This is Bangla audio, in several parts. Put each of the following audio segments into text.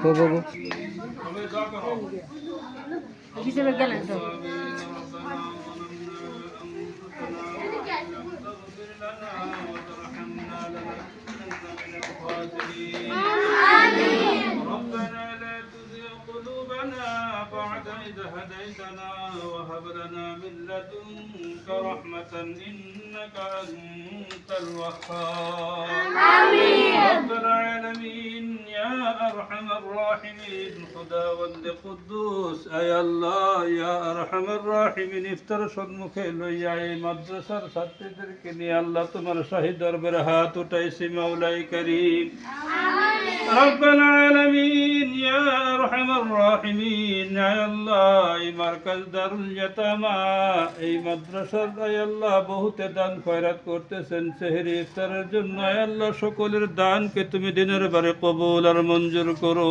Go. Bisa berjalan tuh. ربنا لا تزغ قلوبنا بعد إذ هديتنا وهب لنا من لدنك رحمة إنك أنت الوهاب رب العالمين يا أرحم الراحمين خداوند قدوس أي الله يا أرحم الراحمين افتر সম্মুখে লইয়া এই মাদ্রাসার ছাত্রীদেরকে নিয়ে আল্লাহ তোমার শাহী দরবারে হাত উঠাইছি মাওলাই করিম رب العالمين يا أرحم الراحمين يا الله এই মার্কাজ দারুল ইয়াতামা এই মাদ্রাসার يا الله বহুত দান খয়রাত করতেছেন সেহরি ইফতারের জন্য يا الله সকলের দানকে তুমি দিনের বারে কবুল আর মঞ্জুর করো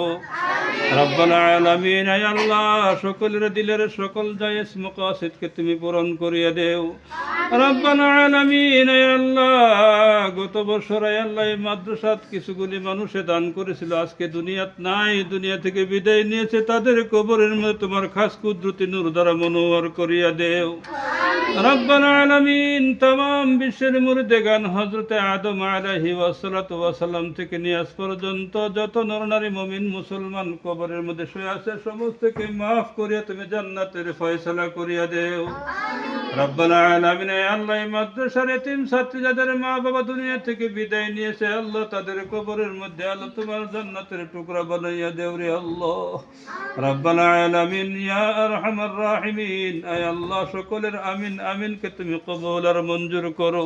رب العالمين يا الله সকলের দিলের সকল জায়েজ মাকাসিদকে তুমি পূরণ করিয়ে দেও رب العالمين يا الله গত বছর يا الله এই মাদ্রাসাত কিছুগুলি মানুষে দান করেছিল আজকে দুনিয়াত নাই দুনিয়া থেকে বিদায় নিয়েছে তাদের কবরের মধ্যে তোমার খাস কুদরতি নূর দ্বারা মনোহর করিয়া দেও রব্বাল আলামিন तमाम বিশ্বের মুর্দেগান হযরতে আদম আলাইহি ওয়াসাল্লাতু ওয়াসাল্লাম থেকে নিয়ে আজ পর্যন্ত যত নরনারী মুমিন মুসলমান কবরের মধ্যে শুয়ে আছে সমস্তকে maaf করিয়া তুমি জান্নাতের ফয়সালা করিয়া দেও রব্বাল আলামিন আল্লাহ মাদ্রাসার এতিম ছাত্রী যাদের মা বাবা দুনিয়া থেকে বিদায় নিয়েছে আল্লাহ তাদের কবরের মধ্যে আল্লাহ তোমার জান্নাতের টুকরা বানাইয়া দেও রে আল্লাহ রব্বাল আলামিন ইয়া আরহামার রাহিমিন আয় আল্লাহ সকলের আমিন আমিন কে তুমি কবুল আর মঞ্জুর করো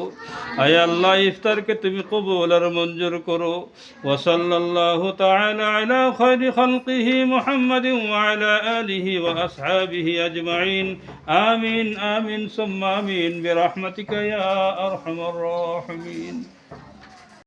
আয় আল্লাহ ইফতার কে তুমি কবুল আর মঞ্জুর করো ওয়া সাল্লাল্লাহু তাআলা আলা খায়রি খালকিহি মুহাম্মাদিন ওয়া আলা আলিহি ওয়া আসহাবিহি আজমাইন আমিন আমিন সুম্মা আমিন বিরহমাতিকা ইয়া আরহামার রাহিমিন